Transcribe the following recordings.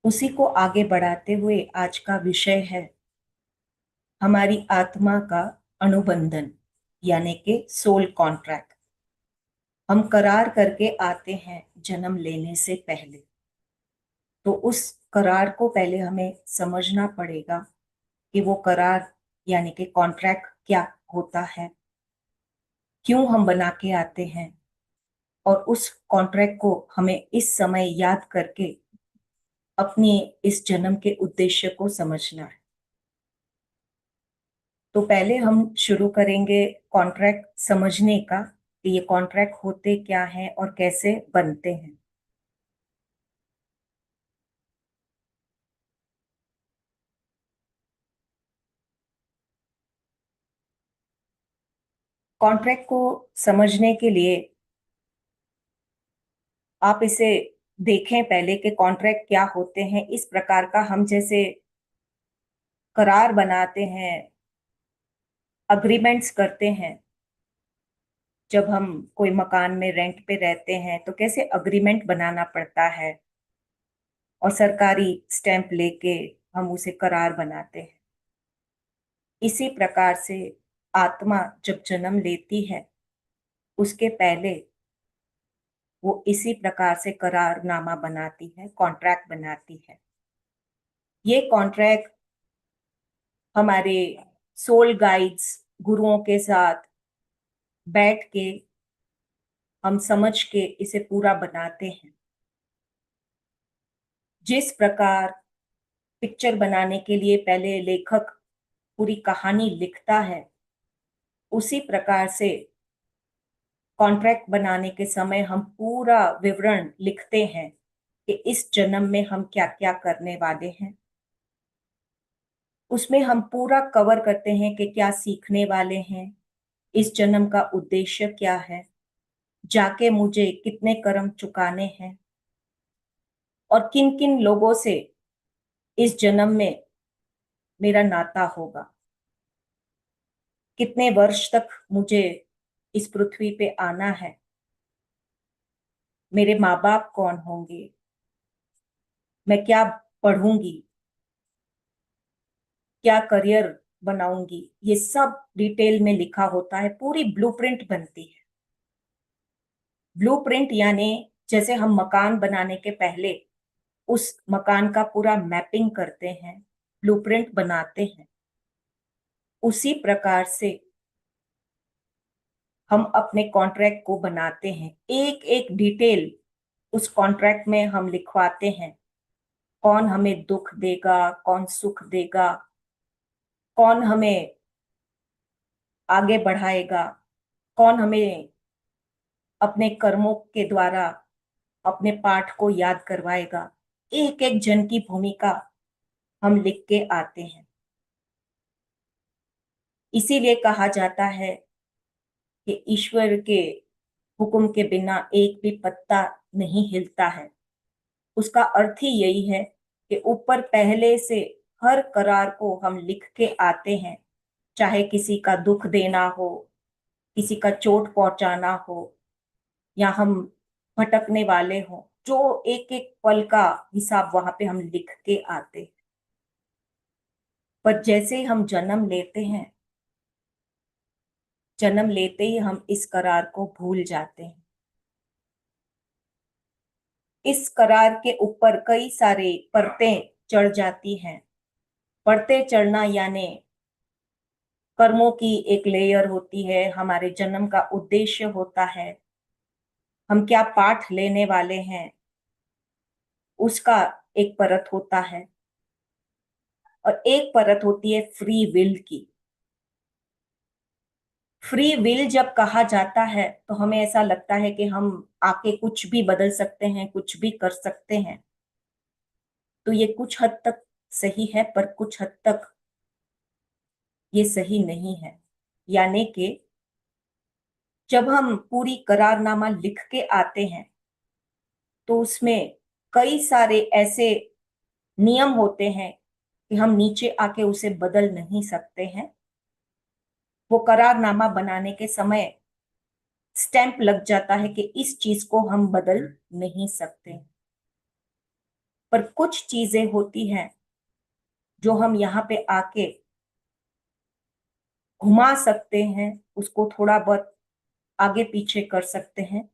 उसी को आगे बढ़ाते हुए आज का विषय है हमारी आत्मा का अनुबंधन, यानी कि सोल कॉन्ट्रैक्ट। हम करार करके आते हैं जन्म लेने से पहले, तो उस करार को पहले हमें समझना पड़ेगा कि वो करार यानी कि कॉन्ट्रैक्ट क्या होता है, क्यों हम बना के आते हैं, और उस कॉन्ट्रैक्ट को हमें इस समय याद करके अपने इस जन्म के उद्देश्य को समझना है। तो पहले हम शुरू करेंगे कॉन्ट्रैक्ट समझने का कि ये कॉन्ट्रैक्ट होते क्या हैं और कैसे बनते हैं। कॉन्ट्रैक्ट को समझने के लिए आप इसे देखें पहले कि कॉन्ट्रैक्ट क्या होते हैं। इस प्रकार का हम जैसे करार बनाते हैं, अग्रीमेंट्स करते हैं। जब हम कोई मकान में रेंट पे रहते हैं तो कैसे अग्रीमेंट बनाना पड़ता है और सरकारी स्टैंप लेके हम उसे करार बनाते हैं। इसी प्रकार से आत्मा जब जन्म लेती है उसके पहले वो इसी प्रकार से करारनामा बनाती है, कॉन्ट्रैक्ट बनाती है। ये कॉन्ट्रैक्ट हमारे सोल गाइड्स गुरुओं के साथ बैठ के हम समझ के इसे पूरा बनाते हैं। जिस प्रकार पिक्चर बनाने के लिए पहले लेखक पूरी कहानी लिखता है, उसी प्रकार से कॉन्ट्रैक्ट बनाने के समय हम पूरा विवरण लिखते हैं कि इस जन्म में हम क्या क्या करने वाले हैं। उसमें हम पूरा कवर करते हैं कि क्या सीखने वाले हैं, इस जन्म का उद्देश्य क्या है, जाके मुझे कितने कर्म चुकाने हैं, और किन किन लोगों से इस जन्म में मेरा नाता होगा, कितने वर्ष तक मुझे इस पृथ्वी पे आना है, मेरे माँ बाप कौन होंगे, मैं क्या पढ़ूंगी, क्या करियर बनाऊंगी। ये सब डिटेल में लिखा होता है, पूरी ब्लूप्रिंट बनती है। ब्लूप्रिंट यानी जैसे हम मकान बनाने के पहले उस मकान का पूरा मैपिंग करते हैं, ब्लूप्रिंट बनाते हैं, उसी प्रकार से हम अपने कॉन्ट्रैक्ट को बनाते हैं। एक एक डिटेल उस कॉन्ट्रैक्ट में हम लिखवाते हैं। कौन हमें दुख देगा, कौन सुख देगा, कौन हमें आगे बढ़ाएगा, कौन हमें अपने कर्मों के द्वारा अपने पाठ को याद करवाएगा। एक एक जन की भूमिका हम लिख के आते हैं। इसीलिए कहा जाता है कि ईश्वर के हुक्म के बिना एक भी पत्ता नहीं हिलता है। उसका अर्थ ही यही है कि ऊपर पहले से हर करार को हम लिख के आते हैं। चाहे किसी का दुख देना हो, किसी का चोट पहुंचाना हो, या हम भटकने वाले हों, जो एक एक पल का हिसाब वहां पे हम लिख के आते हैं। पर जैसे ही हम जन्म लेते हैं, जन्म लेते ही हम इस करार को भूल जाते हैं। इस करार के ऊपर कई सारे परतें चढ़ जाती हैं। परतें चढ़ना यानी कर्मों की एक लेयर होती है, हमारे जन्म का उद्देश्य होता है, हम क्या पाठ लेने वाले हैं, उसका एक परत होता है, और एक परत होती है फ्री विल की। फ्री विल जब कहा जाता है तो हमें ऐसा लगता है कि हम आके कुछ भी बदल सकते हैं, कुछ भी कर सकते हैं। तो ये कुछ हद तक सही है, पर कुछ हद तक ये सही नहीं है। यानी कि जब हम पूरी करारनामा लिख के आते हैं तो उसमें कई सारे ऐसे नियम होते हैं कि हम नीचे आके उसे बदल नहीं सकते हैं। वो करारनामा बनाने के समय स्टैंप लग जाता है कि इस चीज को हम बदल नहीं सकते। पर कुछ चीजें होती हैं जो हम यहाँ पे आके घुमा सकते हैं, उसको थोड़ा बहुत आगे पीछे कर सकते हैं,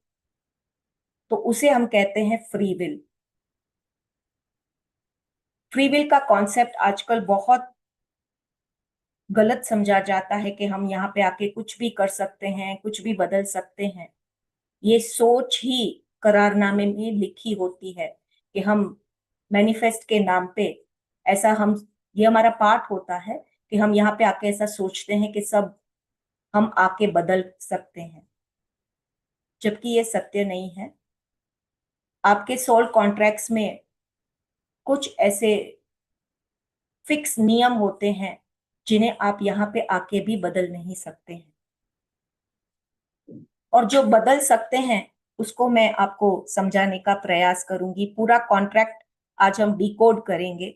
तो उसे हम कहते हैं फ्री विल। फ्री विल का कॉन्सेप्ट आजकल बहुत गलत समझा जाता है कि हम यहाँ पे आके कुछ भी कर सकते हैं, कुछ भी बदल सकते हैं। ये सोच ही करारनामे में लिखी होती है कि हम मैनिफेस्ट के नाम पे ऐसा हम, ये हमारा पार्ट होता है कि हम यहाँ पे आके ऐसा सोचते हैं कि सब हम आके बदल सकते हैं, जबकि ये सत्य नहीं है। आपके सोल कॉन्ट्रैक्ट्स में कुछ ऐसे फिक्स नियम होते हैं जिन्हें आप यहाँ पे आके भी बदल नहीं सकते हैं, और जो बदल सकते हैं उसको मैं आपको समझाने का प्रयास करूंगी। पूरा कॉन्ट्रैक्ट आज हम डिकोड करेंगे।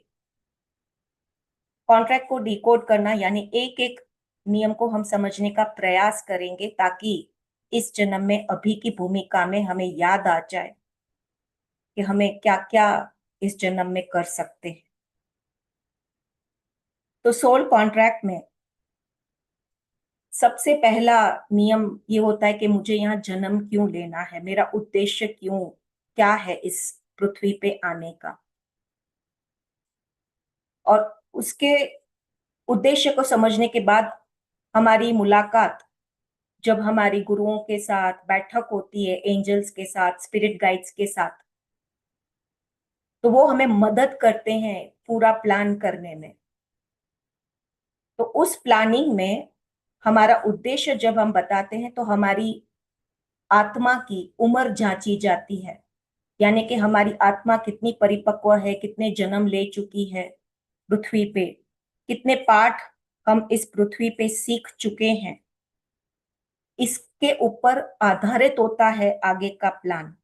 कॉन्ट्रैक्ट को डिकोड करना यानी एक एक नियम को हम समझने का प्रयास करेंगे, ताकि इस जन्म में अभी की भूमिका में हमें याद आ जाए कि हमें क्या क्या इस जन्म में कर सकते हैं। तो सोल कॉन्ट्रैक्ट में सबसे पहला नियम ये होता है कि मुझे यहाँ जन्म क्यों लेना है, मेरा उद्देश्य क्यों, क्या है इस पृथ्वी पे आने का। और उसके उद्देश्य को समझने के बाद हमारी मुलाकात जब हमारी गुरुओं के साथ बैठक होती है, एंजल्स के साथ, स्पिरिट गाइड्स के साथ, तो वो हमें मदद करते हैं पूरा प्लान करने में। तो उस प्लानिंग में हमारा उद्देश्य जब हम बताते हैं तो हमारी आत्मा की उम्र जांची जाती है, यानी कि हमारी आत्मा कितनी परिपक्व है, कितने जन्म ले चुकी है पृथ्वी पे, कितने पाठ हम इस पृथ्वी पे सीख चुके हैं। इसके ऊपर आधारित होता है आगे का प्लान।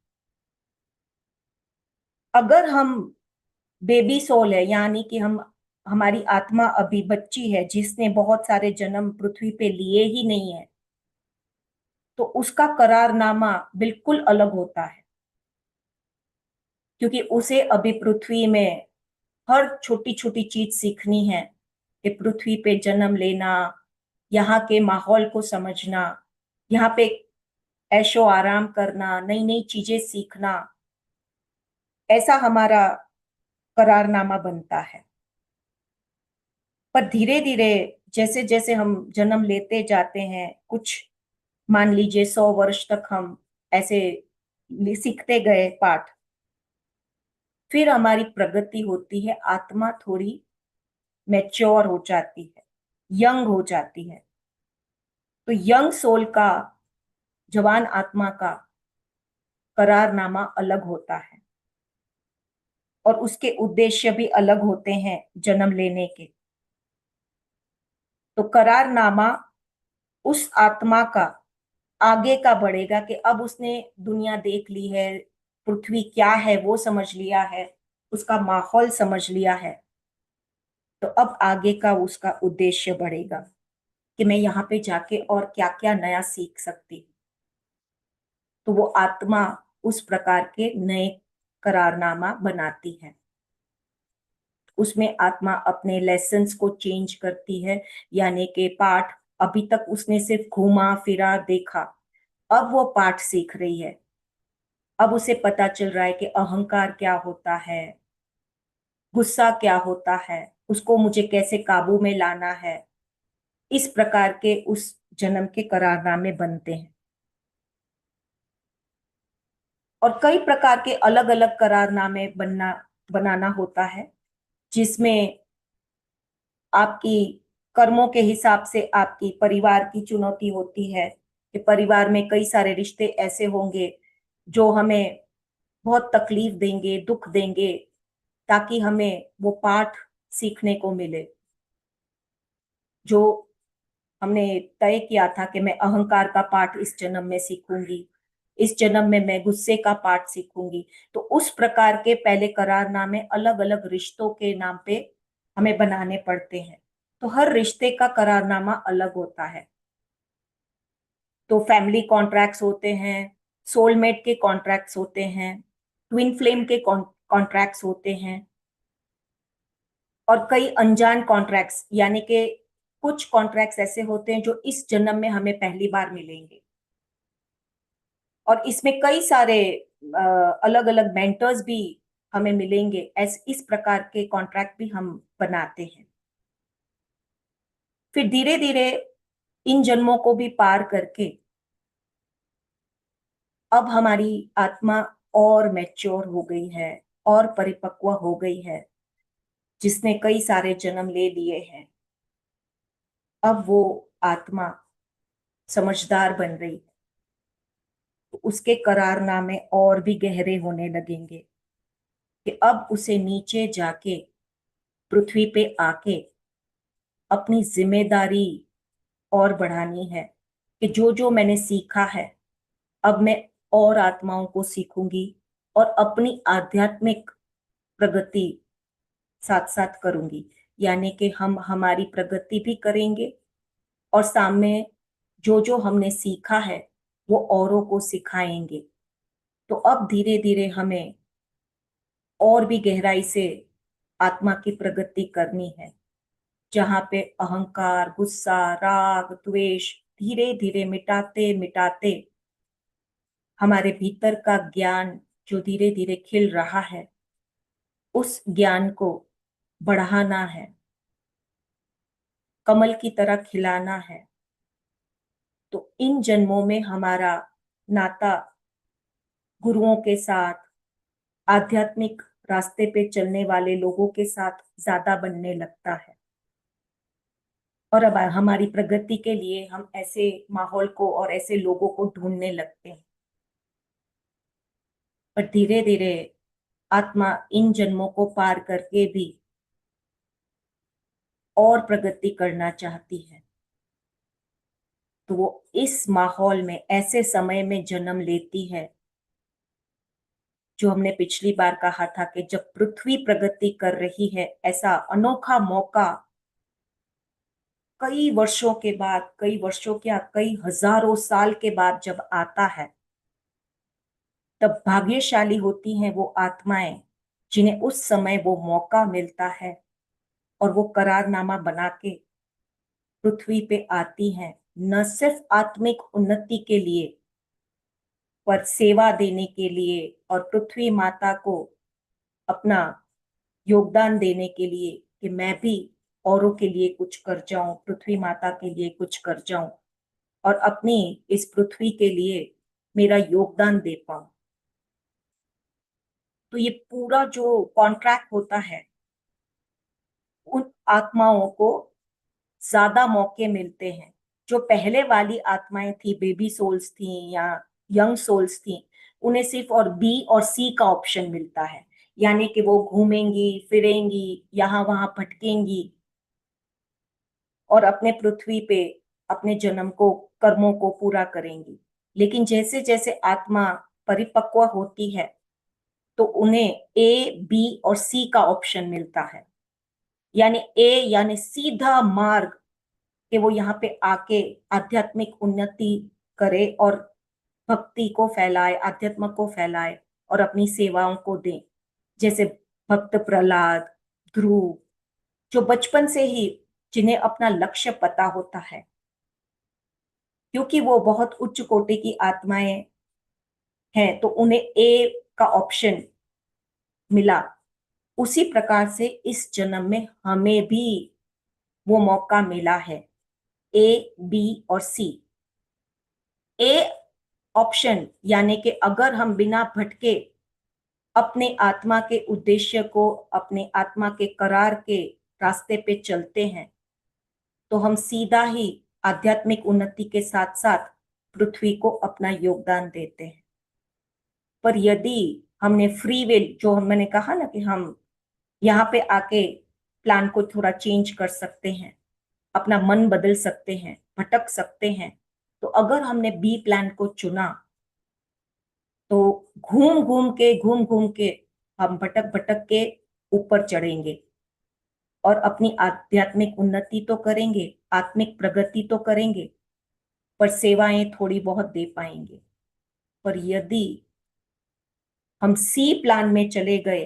अगर हम बेबी सोल है, यानी कि हम, हमारी आत्मा अभी बच्ची है जिसने बहुत सारे जन्म पृथ्वी पे लिए ही नहीं है, तो उसका करारनामा बिल्कुल अलग होता है, क्योंकि उसे अभी पृथ्वी में हर छोटी छोटी चीज सीखनी है कि पृथ्वी पे जन्म लेना, यहाँ के माहौल को समझना, यहाँ पे ऐशो आराम करना, नई नई चीजें सीखना, ऐसा हमारा करारनामा बनता है। पर धीरे धीरे जैसे जैसे हम जन्म लेते जाते हैं, कुछ मान लीजिए 100 वर्ष तक हम ऐसे सीखते गए पाठ, फिर हमारी प्रगति होती है, आत्मा थोड़ी मैच्योर हो जाती है, यंग हो जाती है। तो यंग सोल का, जवान आत्मा का करारनामा अलग होता है, और उसके उद्देश्य भी अलग होते हैं जन्म लेने के। तो करारनामा उस आत्मा का आगे का बढ़ेगा कि अब उसने दुनिया देख ली है, पृथ्वी क्या है वो समझ लिया है, उसका माहौल समझ लिया है, तो अब आगे का उसका उद्देश्य बढ़ेगा कि मैं यहाँ पे जाके और क्या क्या नया सीख सकती हूँ। तो वो आत्मा उस प्रकार के नए करारनामा बनाती है। उसमें आत्मा अपने लेसन्स को चेंज करती है, यानी कि पाठ, अभी तक उसने सिर्फ घूमा फिरा देखा, अब वो पाठ सीख रही है। अब उसे पता चल रहा है कि अहंकार क्या होता है, गुस्सा क्या होता है, उसको मुझे कैसे काबू में लाना है। इस प्रकार के उस जन्म के करारनामे बनते हैं। और कई प्रकार के अलग अलग करारनामे बनाना होता है, जिसमें आपकी कर्मों के हिसाब से आपकी परिवार की चुनौती होती है कि परिवार में कई सारे रिश्ते ऐसे होंगे जो हमें बहुत तकलीफ देंगे, दुख देंगे, ताकि हमें वो पाठ सीखने को मिले जो हमने तय किया था कि मैं अहंकार का पाठ इस जन्म में सीखूंगी, इस जन्म में मैं गुस्से का पाठ सीखूंगी। तो उस प्रकार के पहले करारनामे अलग अलग रिश्तों के नाम पे हमें बनाने पड़ते हैं। तो हर रिश्ते का करारनामा अलग होता है। तो फैमिली कॉन्ट्रैक्ट्स होते हैं, सोलमेट के कॉन्ट्रैक्ट्स होते हैं, ट्विन फ्लेम के कॉन्ट्रैक्ट्स होते हैं और कई अनजान कॉन्ट्रैक्ट्स, यानी कि कुछ कॉन्ट्रैक्ट्स ऐसे होते हैं जो इस जन्म में हमें पहली बार मिलेंगे। और इसमें कई सारे अलग अलग मेंटर्स भी हमें मिलेंगे, इस प्रकार के कॉन्ट्रैक्ट भी हम बनाते हैं। फिर धीरे धीरे इन जन्मों को भी पार करके अब हमारी आत्मा और मैच्योर हो गई है और परिपक्व हो गई है, जिसने कई सारे जन्म ले लिए हैं। अब वो आत्मा समझदार बन रही है, तो उसके करारनामे और भी गहरे होने लगेंगे कि अब उसे नीचे जाके पृथ्वी पे आके अपनी जिम्मेदारी और बढ़ानी है कि जो जो मैंने सीखा है अब मैं और आत्माओं को सीखूंगी और अपनी आध्यात्मिक प्रगति साथ साथ करूंगी। यानी कि हम हमारी प्रगति भी करेंगे और सामने जो जो हमने सीखा है वो औरों को सिखाएंगे। तो अब धीरे धीरे हमें और भी गहराई से आत्मा की प्रगति करनी है, जहां पे अहंकार, गुस्सा, राग, द्वेष धीरे धीरे मिटाते मिटाते हमारे भीतर का ज्ञान जो धीरे धीरे खिल रहा है, उस ज्ञान को बढ़ाना है, कमल की तरह खिलाना है। तो इन जन्मों में हमारा नाता गुरुओं के साथ, आध्यात्मिक रास्ते पे चलने वाले लोगों के साथ ज्यादा बनने लगता है। और अब हमारी प्रगति के लिए हम ऐसे माहौल को और ऐसे लोगों को ढूंढने लगते हैं। पर धीरे धीरे आत्मा इन जन्मों को पार करके भी और प्रगति करना चाहती है, तो वो इस माहौल में ऐसे समय में जन्म लेती है, जो हमने पिछली बार कहा था कि जब पृथ्वी प्रगति कर रही है, ऐसा अनोखा मौका कई वर्षों के बाद, कई वर्षों क्या कई हजारों साल के बाद जब आता है, तब भाग्यशाली होती हैं वो आत्माएं जिन्हें उस समय वो मौका मिलता है और वो करारनामा बना के पृथ्वी पे आती हैं, न सिर्फ आत्मिक उन्नति के लिए पर सेवा देने के लिए और पृथ्वी माता को अपना योगदान देने के लिए कि मैं भी औरों के लिए कुछ कर जाऊं, पृथ्वी माता के लिए कुछ कर जाऊं और अपनी इस पृथ्वी के लिए मेरा योगदान दे पाऊं। तो ये पूरा जो कॉन्ट्रैक्ट होता है, उन आत्माओं को ज्यादा मौके मिलते हैं। जो पहले वाली आत्माएं थी, बेबी सोल्स थी या यंग सोल्स थी, उन्हें सिर्फ और बी और सी का ऑप्शन मिलता है। यानी कि वो घूमेंगी फिरेंगी, यहाँ वहां भटकेंगी और अपने पृथ्वी पे अपने जन्म को, कर्मों को पूरा करेंगी। लेकिन जैसे जैसे आत्मा परिपक्व होती है, तो उन्हें ए, बी और सी का ऑप्शन मिलता है। यानी ए यानी सीधा मार्ग कि वो यहाँ पे आके आध्यात्मिक उन्नति करे और भक्ति को फैलाए, अध्यात्म को फैलाए और अपनी सेवाओं को दे। जैसे भक्त प्रहलाद, ध्रुव, जो बचपन से ही जिन्हें अपना लक्ष्य पता होता है, क्योंकि वो बहुत उच्च कोटि की आत्माएं हैं, तो उन्हें ए का ऑप्शन मिला। उसी प्रकार से इस जन्म में हमें भी वो मौका मिला है, ए, बी और सी। ए ऑप्शन यानी कि अगर हम बिना भटके अपने आत्मा के उद्देश्य को, अपने आत्मा के करार के रास्ते पे चलते हैं, तो हम सीधा ही आध्यात्मिक उन्नति के साथ साथ पृथ्वी को अपना योगदान देते हैं। पर यदि हमने फ्री विल, जो मैंने कहा ना कि हम यहाँ पे आके प्लान को थोड़ा चेंज कर सकते हैं, अपना मन बदल सकते हैं, भटक सकते हैं, तो अगर हमने बी प्लान को चुना, तो घूम घूम के हम भटक भटक के ऊपर चढ़ेंगे और अपनी आध्यात्मिक उन्नति तो करेंगे, आत्मिक प्रगति तो करेंगे, पर सेवाएं थोड़ी बहुत दे पाएंगे। पर यदि हम सी प्लान में चले गए,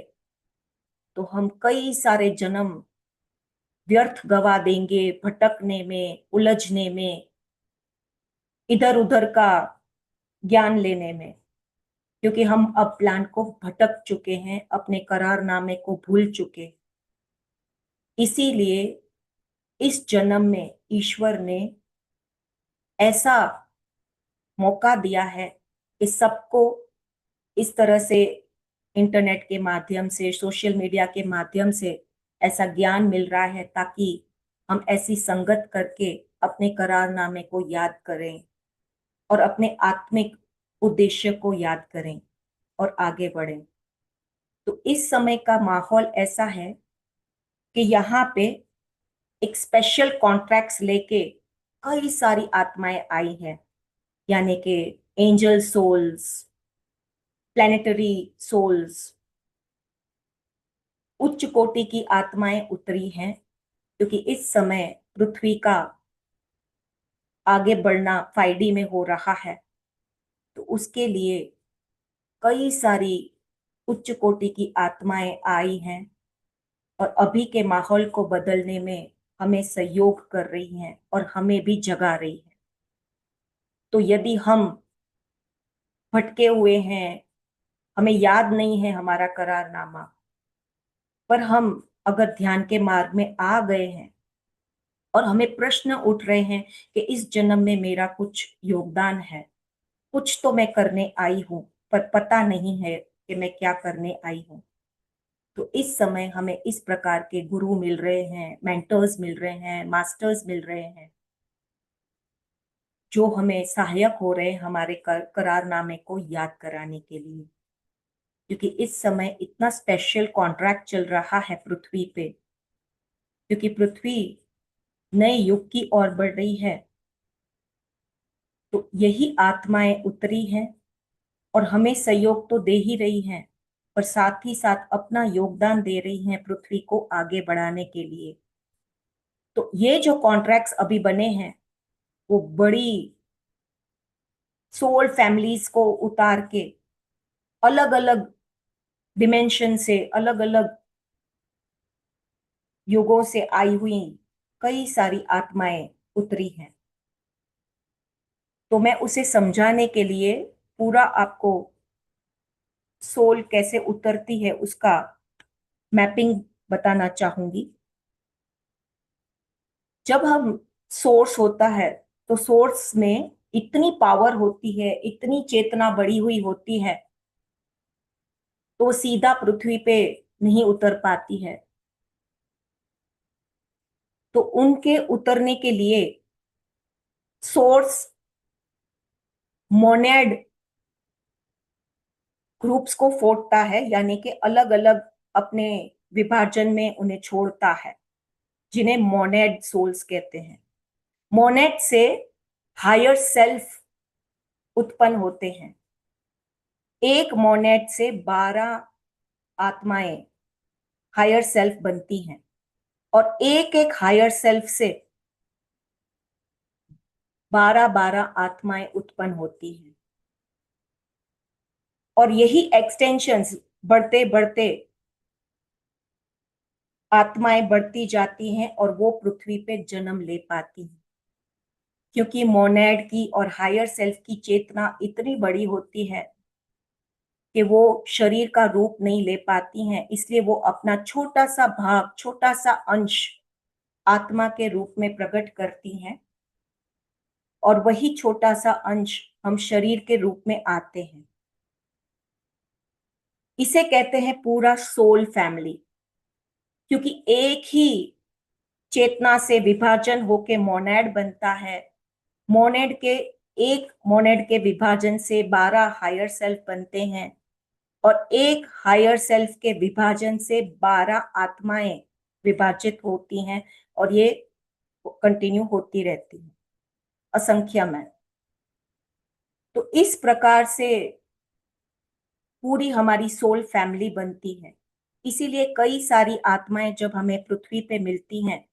तो हम कई सारे जन्म व्यर्थ गवा देंगे, भटकने में, उलझने में, इधर उधर का ज्ञान लेने में, क्योंकि हम अब प्लान को भटक चुके हैं, अपने करारनामे को भूल चुके। इसीलिए इस जन्म में ईश्वर ने ऐसा मौका दिया है कि सबको इस तरह से इंटरनेट के माध्यम से, सोशल मीडिया के माध्यम से ऐसा ज्ञान मिल रहा है, ताकि हम ऐसी संगत करके अपने करारनामे को याद करें और अपने आत्मिक उद्देश्य को याद करें और आगे बढ़ें। तो इस समय का माहौल ऐसा है कि यहाँ पे एक स्पेशल कॉन्ट्रैक्ट्स लेके कई सारी आत्माएं आई हैं, यानी कि एंजल सोल्स, प्लैनेटरी सोल्स, उच्च कोटि की आत्माएं उतरी हैं, क्योंकि इस समय पृथ्वी का आगे बढ़ना 5D में हो रहा है। तो उसके लिए कई सारी उच्च कोटि की आत्माएं आई हैं और अभी के माहौल को बदलने में हमें सहयोग कर रही हैं और हमें भी जगा रही है। तो यदि हम भटके हुए हैं, हमें याद नहीं है हमारा करारनामा, पर हम अगर ध्यान के मार्ग में आ गए हैं और हमें प्रश्न उठ रहे हैं कि इस जन्म में मेरा कुछ योगदान है, कुछ तो मैं करने आई हूं, पर पता नहीं है कि मैं क्या करने आई हूं, तो इस समय हमें इस प्रकार के गुरु मिल रहे हैं, मेंटर्स मिल रहे हैं, मास्टर्स मिल रहे हैं, जो हमें सहायक हो रहे हैं हमारे करारनामे को याद कराने के लिए। क्योंकि इस समय इतना स्पेशल कॉन्ट्रैक्ट चल रहा है पृथ्वी पे, क्योंकि पृथ्वी नए युग की ओर बढ़ रही है। तो यही आत्माएं उतरी हैं और हमें सहयोग तो दे ही रही हैं, पर साथ ही साथ अपना योगदान दे रही हैं पृथ्वी को आगे बढ़ाने के लिए। तो ये जो कॉन्ट्रैक्ट्स अभी बने हैं, वो बड़ी सोल फैमिलीज को उतार के अलग अलग डिमेंशन से, अलग अलग युगों से आई हुई कई सारी आत्माएं उतरी हैं। तो मैं उसे समझाने के लिए पूरा आपको सोल कैसे उतरती है उसका मैपिंग बताना चाहूंगी। जब हम सोर्स होता है, तो सोर्स में इतनी पावर होती है, इतनी चेतना बढ़ी हुई होती है, तो वो सीधा पृथ्वी पे नहीं उतर पाती है। तो उनके उतरने के लिए सोर्स मोनेड ग्रुप्स को फोड़ता है, यानी कि अलग अलग अपने विभाजन में उन्हें छोड़ता है, जिन्हें मोनेड सोल्स कहते हैं। मोनेड से हायर सेल्फ उत्पन्न होते हैं। एक मोनेड से 12 आत्माएं हायर सेल्फ बनती हैं और एक एक हायर सेल्फ से 12-12 आत्माएं उत्पन्न होती हैं। और यही एक्सटेंशंस बढ़ते बढ़ते आत्माएं बढ़ती जाती हैं और वो पृथ्वी पे जन्म ले पाती हैं, क्योंकि मोनेड की और हायर सेल्फ की चेतना इतनी बड़ी होती है कि वो शरीर का रूप नहीं ले पाती हैं। इसलिए वो अपना छोटा सा भाग, छोटा सा अंश आत्मा के रूप में प्रकट करती हैं, और वही छोटा सा अंश हम शरीर के रूप में आते हैं। इसे कहते हैं पूरा सोल फैमिली, क्योंकि एक ही चेतना से विभाजन होके मोनेड बनता है। मोनेड के एक मोनेड के विभाजन से 12 हायर सेल्फ बनते हैं और एक हायर सेल्फ के विभाजन से 12 आत्माएं विभाजित होती हैं, और ये कंटिन्यू होती रहती है असंख्य में। तो इस प्रकार से पूरी हमारी सोल फैमिली बनती है। इसीलिए कई सारी आत्माएं जब हमें पृथ्वी पे मिलती हैं,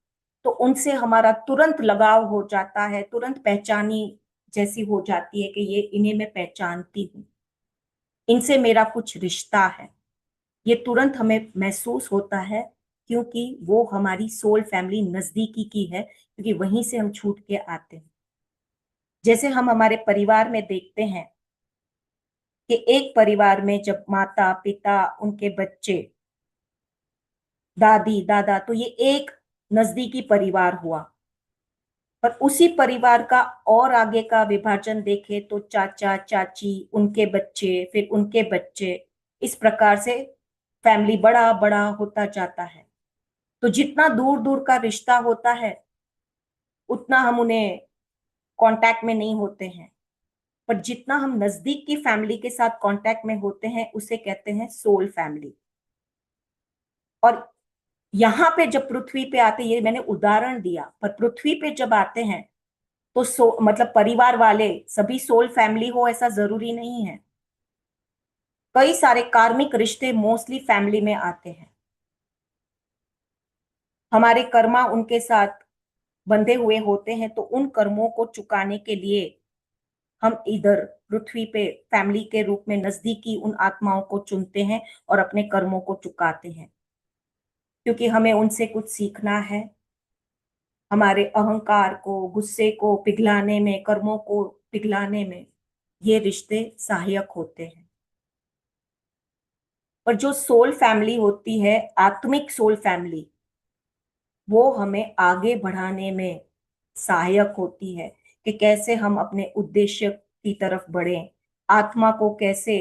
तो उनसे हमारा तुरंत लगाव हो जाता है, तुरंत पहचानी जैसी हो जाती है कि ये इन्हें मैं पहचानती हूँ, इनसे मेरा कुछ रिश्ता है। ये तुरंत हमें महसूस होता है, क्योंकि वो हमारी सोल फैमिली नजदीकी की है, क्योंकि वहीं से हम छूट के आते हैं। जैसे हम हमारे परिवार में देखते हैं कि एक परिवार में जब माता पिता उनके बच्चे दादी दादा, तो ये एक नजदीकी परिवार हुआ। पर उसी परिवार का और आगे का विभाजन देखे तो चाचा चाची, उनके बच्चे, फिर उनके बच्चे, इस प्रकार से फैमिली बड़ा बड़ा होता जाता है। तो जितना दूर दूर का रिश्ता होता है उतना हम उन्हें कांटेक्ट में नहीं होते हैं। पर जितना हम नजदीक की फैमिली के साथ कांटेक्ट में होते हैं उसे कहते हैं सोल फैमिली। और यहाँ पे जब पृथ्वी पे आते, ये मैंने उदाहरण दिया, पर पृथ्वी पे जब आते हैं तो मतलब परिवार वाले सभी सोल फैमिली हो ऐसा जरूरी नहीं है। कई सारे कार्मिक रिश्ते मोस्टली फैमिली में आते हैं। हमारे कर्मा उनके साथ बंधे हुए होते हैं, तो उन कर्मों को चुकाने के लिए हम इधर पृथ्वी पे फैमिली के रूप में नजदीकी उन आत्माओं को चुनते हैं और अपने कर्मों को चुकाते हैं, क्योंकि हमें उनसे कुछ सीखना है। हमारे अहंकार को, गुस्से को पिघलाने में, कर्मों को पिघलाने में ये रिश्ते सहायक होते हैं। पर जो सोल फैमिली होती है, आत्मिक सोल फैमिली, वो हमें आगे बढ़ाने में सहायक होती है कि कैसे हम अपने उद्देश्य की तरफ बढ़ें, आत्मा को कैसे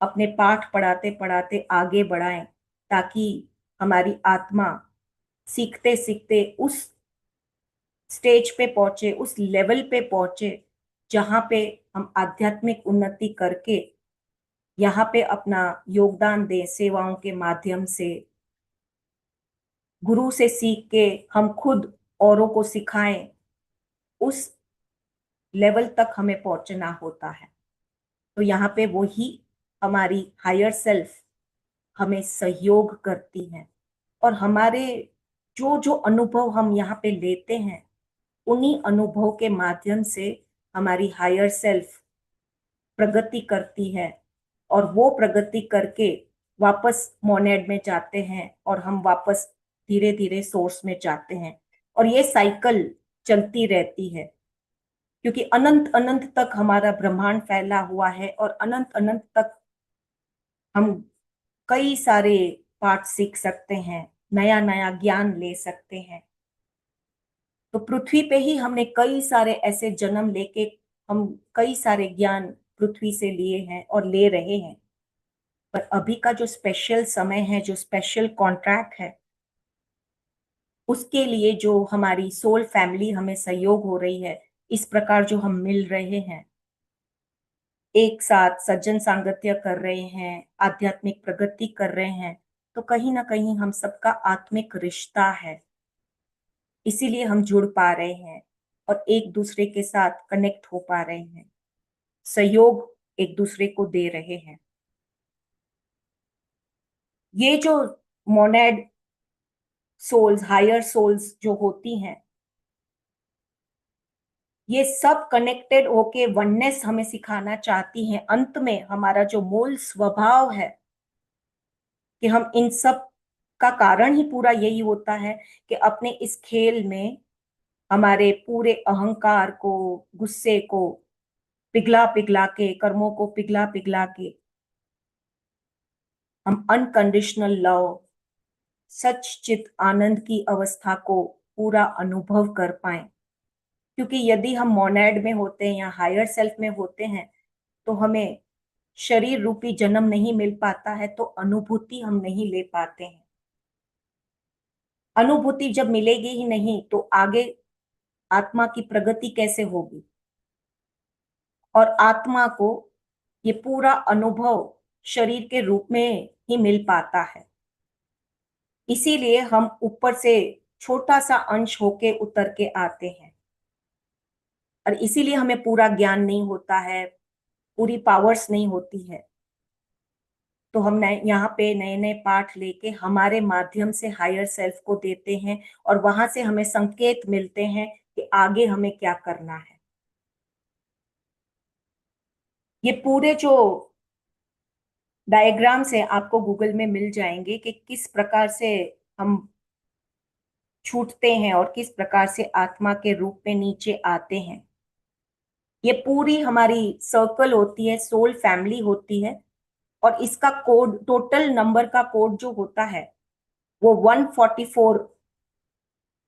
अपने पाठ पढ़ाते पढ़ाते आगे बढ़ाएं, ताकि हमारी आत्मा सीखते सीखते उस स्टेज पे पहुंचे, उस लेवल पे पहुंचे जहां पे हम आध्यात्मिक उन्नति करके यहाँ पे अपना योगदान दें, सेवाओं के माध्यम से, गुरु से सीख के हम खुद औरों को सिखाएं। उस लेवल तक हमें पहुंचना होता है। तो यहाँ पे वही हमारी हायर सेल्फ हमें सहयोग करती है। और हमारे जो जो अनुभव हम यहाँ पे लेते हैं, उन्हीं अनुभव के माध्यम से हमारी हायर सेल्फ प्रगति करती है। और वो प्रगति करके वापस मोनेड में जाते हैं और हम वापस धीरे धीरे सोर्स में जाते हैं। और ये साइकिल चलती रहती है, क्योंकि अनंत अनंत तक हमारा ब्रह्मांड फैला हुआ है और अनंत अनंत तक हम कई सारे पाठ सीख सकते हैं, नया नया ज्ञान ले सकते हैं। तो पृथ्वी पे ही हमने कई सारे ऐसे जन्म लेके हम कई सारे ज्ञान पृथ्वी से लिए हैं और ले रहे हैं। पर अभी का जो स्पेशल समय है, जो स्पेशल कॉन्ट्रैक्ट है, उसके लिए जो हमारी सोल फैमिली हमें सहयोग हो रही है, इस प्रकार जो हम मिल रहे हैं, एक साथ सज्जन सांगत्य कर रहे हैं, आध्यात्मिक प्रगति कर रहे हैं, तो कहीं ना कहीं हम सबका आत्मिक रिश्ता है। इसीलिए हम जुड़ पा रहे हैं और एक दूसरे के साथ कनेक्ट हो पा रहे हैं, सहयोग एक दूसरे को दे रहे हैं। ये जो मोनेड सोल्स, हायर सोल्स जो होती हैं, ये सब कनेक्टेड होके वननेस हमें सिखाना चाहती हैं। अंत में हमारा जो मूल स्वभाव है कि हम इन सब का कारण ही पूरा यही होता है कि अपने इस खेल में हमारे पूरे अहंकार को, गुस्से को पिघला पिघला के, कर्मों को पिघला पिघला के हम अनकंडीशनल लव, सच चित आनंद की अवस्था को पूरा अनुभव कर पाए। क्योंकि यदि हम मोनेड में होते हैं या हायर सेल्फ में होते हैं, तो हमें शरीर रूपी जन्म नहीं मिल पाता है, तो अनुभूति हम नहीं ले पाते हैं। अनुभूति जब मिलेगी ही नहीं तो आगे आत्मा की प्रगति कैसे होगी। और आत्मा को ये पूरा अनुभव शरीर के रूप में ही मिल पाता है। इसीलिए हम ऊपर से छोटा सा अंश होके उतर के आते हैं, और इसीलिए हमें पूरा ज्ञान नहीं होता है, पूरी पावर्स नहीं होती है। तो हम नए यहाँ पे नए नए पाठ लेके हमारे माध्यम से हायर सेल्फ को देते हैं, और वहां से हमें संकेत मिलते हैं कि आगे हमें क्या करना है। ये पूरे जो डायग्राम से आपको गूगल में मिल जाएंगे कि किस प्रकार से हम छूटते हैं और किस प्रकार से आत्मा के रूप में नीचे आते हैं। ये पूरी हमारी सर्कल होती है, सोल फैमिली होती है, और इसका कोड, टोटल नंबर का कोड जो होता है वो 144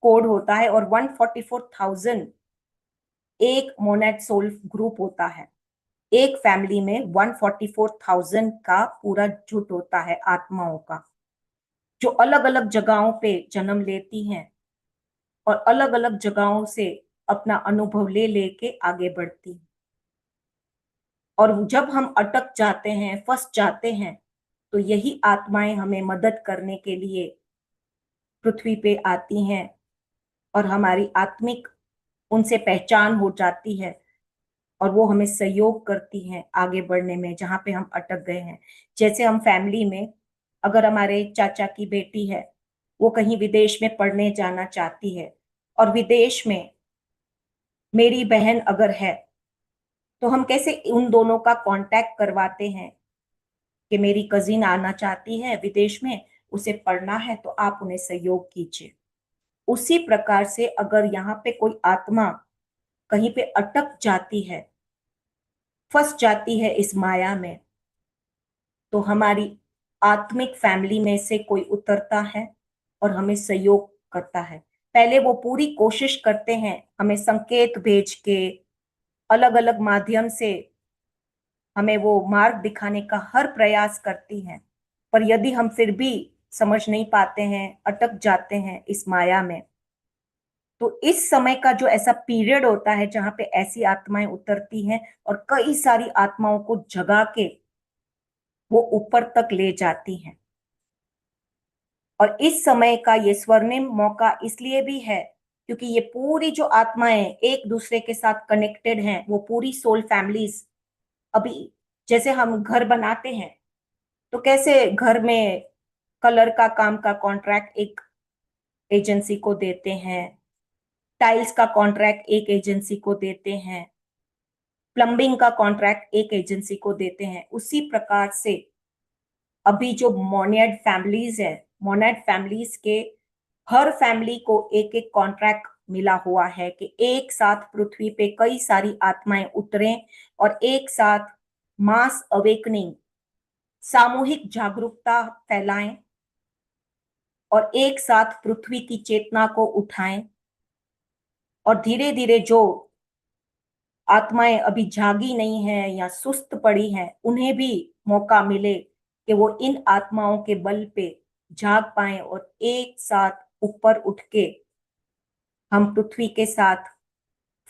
कोड होता है, और 144,000 एक मोनेड सोल ग्रुप होता है। एक फैमिली में 144,000 का पूरा जुट होता है आत्माओं का, जो अलग अलग जगहों पे जन्म लेती हैं और अलग अलग जगहों से अपना अनुभव ले लेके आगे बढ़ती हैं। और जब हम अटक जाते हैं, फंस जाते हैं, तो यही आत्माएं हमें मदद करने के लिए पृथ्वी पे आती हैं, और हमारी आत्मिक उनसे पहचान हो जाती है, और वो हमें सहयोग करती हैं आगे बढ़ने में जहां पे हम अटक गए हैं। जैसे हम फैमिली में, अगर हमारे चाचा की बेटी है, वो कहीं विदेश में पढ़ने जाना चाहती है, और विदेश में मेरी बहन अगर है, तो हम कैसे उन दोनों का कांटेक्ट करवाते हैं कि मेरी कजिन आना चाहती है विदेश में, उसे पढ़ना है, तो आप उन्हें सहयोग कीजिए। उसी प्रकार से अगर यहाँ पे कोई आत्मा कहीं पे अटक जाती है, फंस जाती है इस माया में, तो हमारी आत्मिक फैमिली में से कोई उतरता है और हमें सहयोग करता है। पहले वो पूरी कोशिश करते हैं, हमें संकेत भेज के, अलग अलग माध्यम से हमें वो मार्ग दिखाने का हर प्रयास करती हैं। पर यदि हम फिर भी समझ नहीं पाते हैं, अटक जाते हैं इस माया में, तो इस समय का जो ऐसा पीरियड होता है जहां पे ऐसी आत्माएं उतरती हैं और कई सारी आत्माओं को जगा के वो ऊपर तक ले जाती हैं। और इस समय का ये स्वर्णिम मौका इसलिए भी है क्योंकि ये पूरी जो आत्माएं एक दूसरे के साथ कनेक्टेड हैं, वो पूरी सोल फैमिलीज, अभी जैसे हम घर बनाते हैं, तो कैसे घर में कलर का काम का कॉन्ट्रैक्ट एक एजेंसी को देते हैं, टाइल्स का कॉन्ट्रैक्ट एक एजेंसी को देते हैं, प्लम्बिंग का कॉन्ट्रैक्ट एक एजेंसी को देते हैं, उसी प्रकार से अभी जो मोनेड फैमिलीज है, मोनेड फैमिलीज के हर फैमिली को एक एक कॉन्ट्रैक्ट मिला हुआ है कि एक साथ पृथ्वी पे कई सारी आत्माएं उतरें और एक साथ मास अवेकनिंग, सामूहिक जागरूकता फैलाएं, और एक साथ पृथ्वी की चेतना को उठाएं, और धीरे धीरे जो आत्माएं अभी जागी नहीं है या सुस्त पड़ी हैं, उन्हें भी मौका मिले कि वो इन आत्माओं के बल पे जाग पाएं और एक साथ ऊपर उठ के हम पृथ्वी के साथ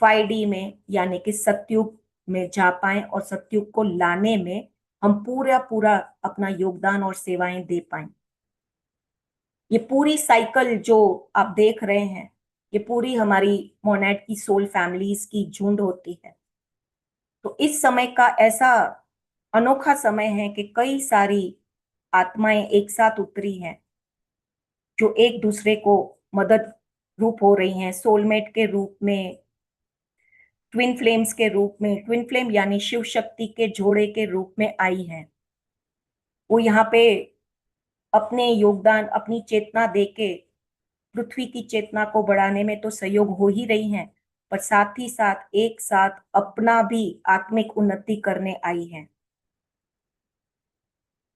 5D में यानी कि सतयुग में जा पाएं, और सतयुग को लाने में हम पूरा पूरा अपना योगदान और सेवाएं दे पाएं। ये पूरी साइकिल जो आप देख रहे हैं, ये पूरी हमारी मोनेड की सोल फैमिलीज की झुंड होती है। तो इस समय का ऐसा अनोखा समय है कि कई सारी आत्माएं एक साथ उतरी हैं, जो एक दूसरे को मदद रूप हो रही हैं, सोलमेट के रूप में, ट्विन फ्लेम्स के रूप में, ट्विन फ्लेम यानी शिव शक्ति के जोड़े के रूप में आई हैं। वो यहाँ पे अपने योगदान, अपनी चेतना देके पृथ्वी की चेतना को बढ़ाने में तो सहयोग हो ही रही हैं, पर साथ ही साथ एक साथ अपना भी आत्मिक उन्नति करने आई हैं।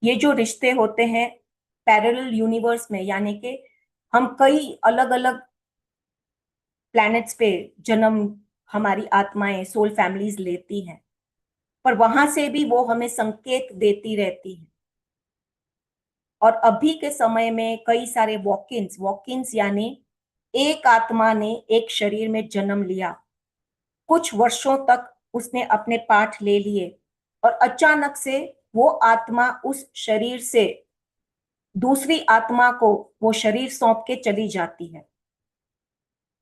ये जो रिश्ते होते हैं पैरेलल यूनिवर्स में, यानी कि हम कई अलग अलग प्लैनेट्स पे जन्म, हमारी आत्माएं सोल फैमिलीज लेती हैं, पर वहां से भी वो हमें संकेत देती रहती है। और अभी के समय में कई सारे वॉक-इन्स, वॉक-इन्स यानी एक आत्मा ने एक शरीर में जन्म लिया, कुछ वर्षों तक उसने अपने पाठ ले लिए, और अचानक से वो आत्मा उस शरीर से दूसरी आत्मा को वो शरीर सौंप के चली जाती है।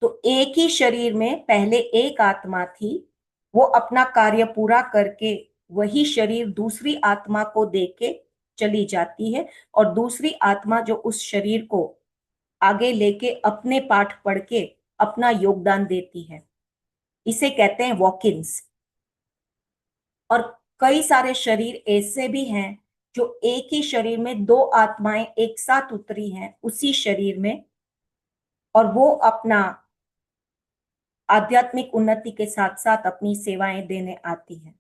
तो एक ही शरीर में पहले एक आत्मा थी, वो अपना कार्य पूरा करके वही शरीर दूसरी आत्मा को देके चली जाती है, और दूसरी आत्मा जो उस शरीर को आगे लेके अपने पाठ पढ़ के अपना योगदान देती है। इसे कहते हैं वॉक-इन्स। और कई सारे शरीर ऐसे भी हैं जो एक ही शरीर में दो आत्माएं एक साथ उतरी हैं उसी शरीर में, और वो अपना आध्यात्मिक उन्नति के साथ साथ अपनी सेवाएं देने आती हैं।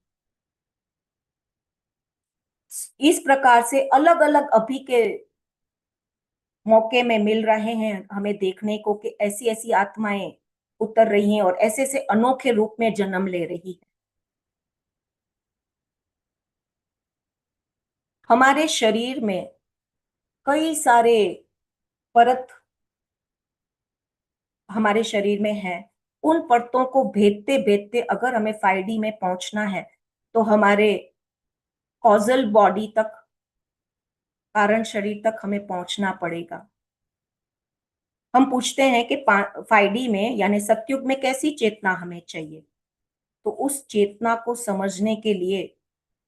इस प्रकार से अलग अलग अभी के मौके में मिल रहे हैं हमें देखने को कि ऐसी ऐसी आत्माएं उतर रही हैं और ऐसे ऐसे अनोखे रूप में जन्म ले रही है। हमारे शरीर में कई सारे परत हमारे शरीर में है। उन परतों को भेदते भेदते अगर हमें 5D में पहुंचना है तो हमारे कॉजल बॉडी तक, कारण शरीर तक हमें पहुंचना पड़ेगा। हम पूछते हैं कि 5D में यानी सतयुग में कैसी चेतना हमें चाहिए, तो उस चेतना को समझने के लिए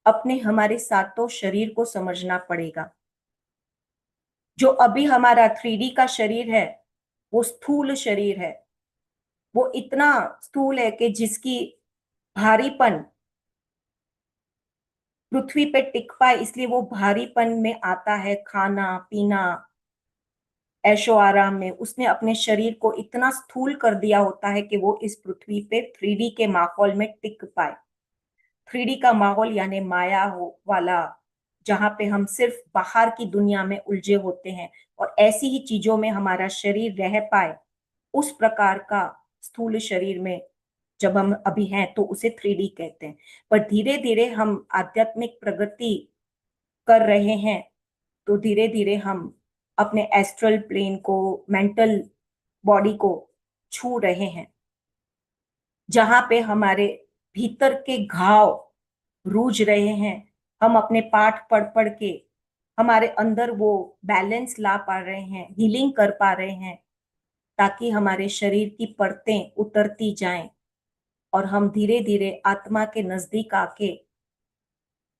अपने हमारे सातों शरीर को समझना पड़ेगा। जो अभी हमारा 3D का शरीर है वो स्थूल शरीर है। वो इतना स्थूल है कि जिसकी भारीपन पृथ्वी पे टिक पाए, इसलिए वो भारीपन में आता है। खाना पीना, ऐशो आराम में उसने अपने शरीर को इतना स्थूल कर दिया होता है कि वो इस पृथ्वी पे 3D के माहौल में टिक पाए। 3D का माहौल यानी माया हो वाला, जहां पे हम सिर्फ बाहर की दुनिया में उलझे होते हैं और ऐसी ही चीजों में हमारा शरीर रह पाए, उस प्रकार का स्थूल शरीर में जब हम अभी हैं तो उसे 3D कहते हैं। पर धीरे धीरे हम आध्यात्मिक प्रगति कर रहे हैं, तो धीरे धीरे हम अपने एस्ट्रल प्लेन को, मेंटल बॉडी को छू रहे हैं, जहां पे हमारे भीतर के घाव रूज रहे हैं। हम अपने पाठ पढ़ पढ़ के हमारे अंदर वो बैलेंस ला पा रहे हैं, हीलिंग कर पा रहे हैं, ताकि हमारे शरीर की परतें उतरती जाएं और हम धीरे धीरे आत्मा के नजदीक आके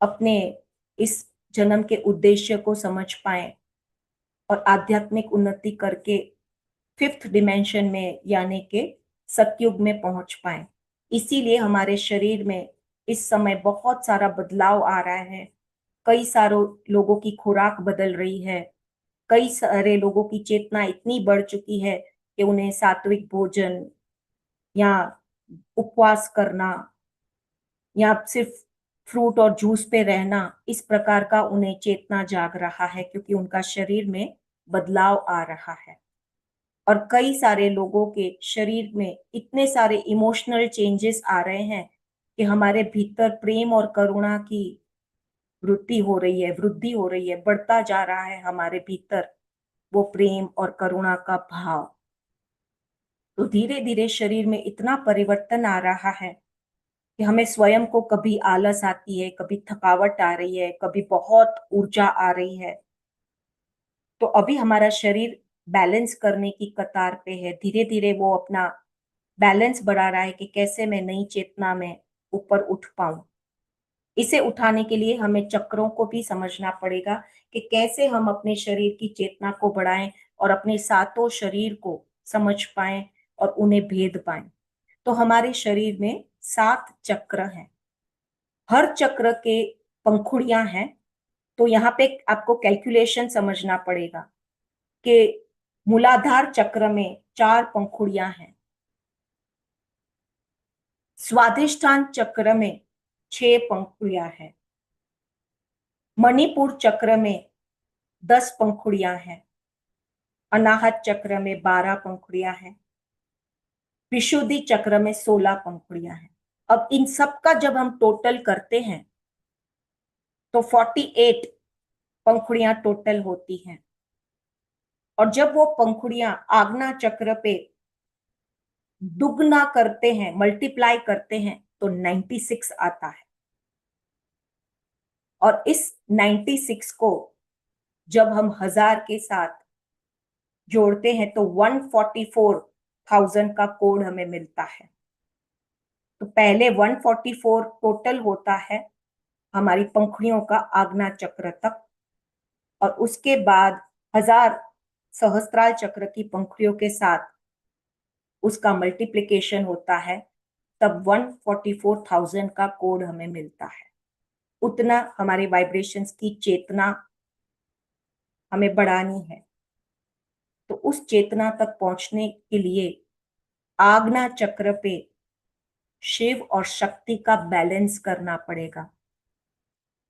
अपने इस जन्म के उद्देश्य को समझ पाए और आध्यात्मिक उन्नति करके 5th डिमेंशन में यानी के सतयुग में पहुंच पाए। इसीलिए हमारे शरीर में इस समय बहुत सारा बदलाव आ रहा है। कई सारे लोगों की खुराक बदल रही है। कई सारे लोगों की चेतना इतनी बढ़ चुकी है कि उन्हें सात्विक भोजन या उपवास करना या सिर्फ फ्रूट और जूस पे रहना, इस प्रकार का उन्हें चेतना जाग रहा है, क्योंकि उनका शरीर में बदलाव आ रहा है। और कई सारे लोगों के शरीर में इतने सारे इमोशनल चेंजेस आ रहे हैं कि हमारे भीतर प्रेम और करुणा की वृद्धि हो रही है, बढ़ता जा रहा है हमारे भीतर वो प्रेम और करुणा का भाव। तो धीरे धीरे शरीर में इतना परिवर्तन आ रहा है कि हमें स्वयं को कभी आलस आती है, कभी थकावट आ रही है, कभी बहुत ऊर्जा आ रही है। तो अभी हमारा शरीर बैलेंस करने की कतार पे है। धीरे धीरे वो अपना बैलेंस बढ़ा रहा है कि कैसे मैं नई चेतना में ऊपर उठ पाऊं। इसे उठाने के लिए हमें चक्रों को भी समझना पड़ेगा कि कैसे हम अपने शरीर की चेतना को बढ़ाएं और अपने सातों शरीर को समझ पाएं और उन्हें भेद पाएं। तो हमारे शरीर में 7 चक्र हैं। हर चक्र के पंखुड़ियां हैं। तो यहाँ पे आपको कैलकुलेशन समझना पड़ेगा कि मूलाधार चक्र में 4 पंखुड़ियां हैं। स्वाधिष्ठान चक्र में 6 पंखुड़ियां हैं। मणिपुर चक्र में 10 पंखुड़ियां हैं। अनाहत चक्र में 12 पंखुड़ियां हैं। विशुद्धि चक्र में 16 पंखुड़ियां हैं। अब इन सब का जब हम टोटल करते हैं तो 48 पंखुड़ियां टोटल होती हैं। और जब वो पंखुड़ियां आज्ञा चक्र पे दुगना करते हैं, मल्टीप्लाई करते हैं, तो 96 आता है। और इस 96 को जब हम 1000 के साथ जोड़ते हैं तो 144,000 का कोड हमें मिलता है। तो पहले 144 टोटल होता है हमारी पंखुड़ियों का आज्ञा चक्र तक, और उसके बाद 1000 सहस्त्रार चक्र की पंखुड़ियों के साथ उसका मल्टीप्लिकेशन होता है, तब 144,000 का कोड हमें मिलता है। उतना हमारे वाइब्रेशंस की चेतना हमें बढ़ानी है। तो उस चेतना तक पहुंचने के लिए आज्ञा चक्र पे शिव और शक्ति का बैलेंस करना पड़ेगा,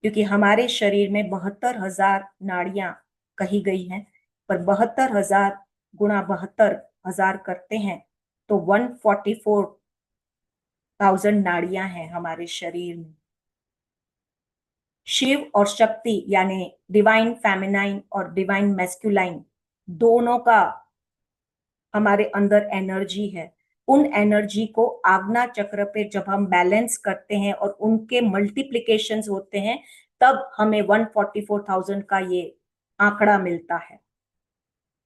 क्योंकि हमारे शरीर में 72,000 नाड़ियां कही गई हैं, पर 72,000 गुणा 72,000 करते हैं तो 144,000 नाड़ियां हैं हमारे शरीर में। शिव और शक्ति यानी डिवाइन फेमिनाइन और डिवाइन मैस्कुलाइन दोनों का हमारे अंदर एनर्जी है। उन एनर्जी को आज्ञा चक्र पे जब हम बैलेंस करते हैं और उनके मल्टीप्लिकेशंस होते हैं, तब हमें 144,000 का ये आंकड़ा मिलता है।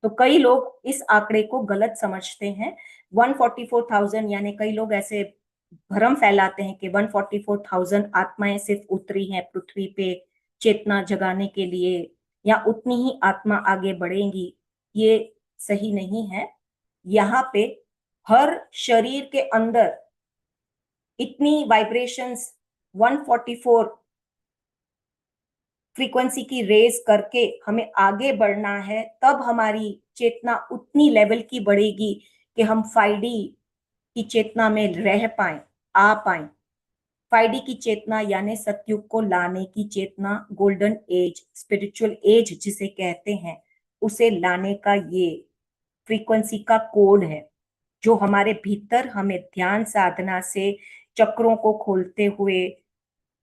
तो कई लोग इस आंकड़े को गलत समझते हैं। 144,000 यानी कई लोग ऐसे भ्रम फैलाते हैं कि 144,000 आत्माएं सिर्फ उतरी हैं पृथ्वी पे चेतना जगाने के लिए, या उतनी ही आत्मा आगे बढ़ेंगी। ये सही नहीं है। यहाँ पे हर शरीर के अंदर इतनी वाइब्रेशंस 144 फ्रीक्वेंसी की रेज करके हमें आगे बढ़ना है, तब हमारी चेतना उतनी लेवल की बढ़ेगी कि हम 5D की चेतना में रह पाए, आ पाए। 5D की चेतना यानी सतयुग को लाने की चेतना, गोल्डन एज, स्पिरिचुअल एज जिसे कहते हैं, उसे लाने का ये फ्रीक्वेंसी का कोड है, जो हमारे भीतर हमें ध्यान साधना से चक्रों को खोलते हुए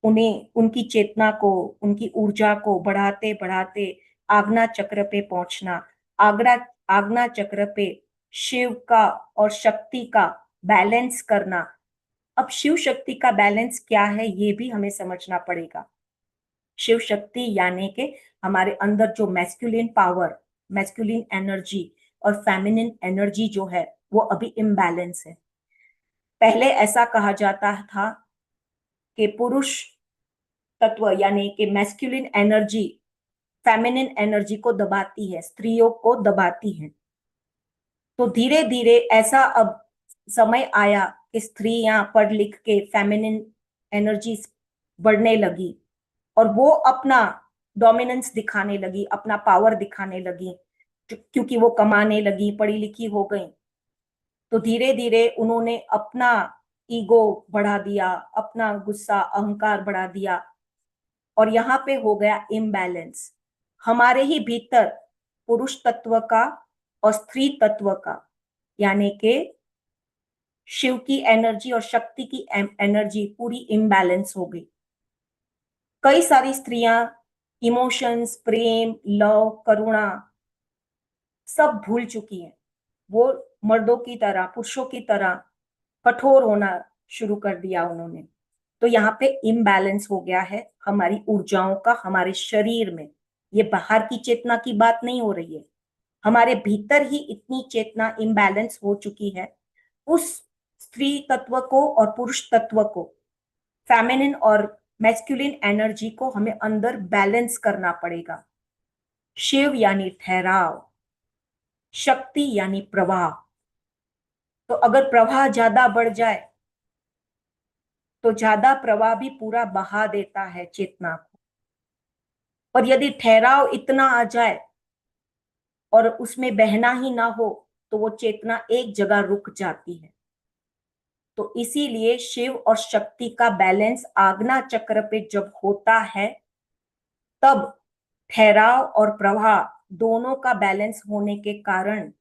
उन्हें उनकी चेतना को, उनकी ऊर्जा को बढ़ाते बढ़ाते आज्ञा चक्र पे पहुंचना। आज्ञा आज्ञा चक्र पे शिव का और शक्ति का बैलेंस करना। अब शिव शक्ति का बैलेंस क्या है ये भी हमें समझना पड़ेगा। शिव शक्ति यानी कि हमारे अंदर जो मैस्कुलिन पावर, मैस्कुलिन एनर्जी और फेमिनिन एनर्जी जो है वो अभी इम्बैलेंस है। पहले ऐसा कहा जाता था कि पुरुष तत्व यानी कि मैस्कुलिन एनर्जी फेमिनिन एनर्जी को दबाती है, स्त्रियों को दबाती है। तो धीरे धीरे ऐसा अब समय आया कि स्त्रियां पढ़ लिख के फेमिनिन एनर्जी बढ़ने लगी और वो अपना डोमिनेंस दिखाने लगी, अपना पावर दिखाने लगी, क्योंकि वो कमाने लगी, पढ़ी लिखी हो गई। तो धीरे धीरे उन्होंने अपना ईगो बढ़ा दिया, अपना गुस्सा अहंकार बढ़ा दिया, और यहाँ पे हो गया इम्बैलेंस हमारे ही भीतर पुरुष तत्व का और स्त्री तत्व का, यानी कि शिव की एनर्जी और शक्ति की एनर्जी पूरी इम्बैलेंस हो गई। कई सारी स्त्रियां इमोशंस, प्रेम, लव, करुणा सब भूल चुकी हैं। वो मर्दों की तरह, पुरुषों की तरह कठोर होना शुरू कर दिया उन्होंने। तो यहाँ पे इम्बैलेंस हो गया है हमारी ऊर्जाओं का हमारे शरीर में। ये बाहर की चेतना की बात नहीं हो रही है, हमारे भीतर ही इतनी चेतना इम्बैलेंस हो चुकी है। उस स्त्री तत्व को और पुरुष तत्व को, फेमिनिन और मैस्कुलिन एनर्जी को हमें अंदर बैलेंस करना पड़ेगा। शिव यानी ठहराव, शक्ति यानी प्रवाह। तो अगर प्रवाह ज्यादा बढ़ जाए तो ज्यादा प्रवाह भी पूरा बहा देता है चेतना को, और यदि ठहराव इतना आ जाए और उसमें बहना ही ना हो तो वो चेतना एक जगह रुक जाती है। तो इसीलिए शिव और शक्ति का बैलेंस आज्ञा चक्र पे जब होता है, तब ठहराव और प्रवाह दोनों का बैलेंस होने के कारण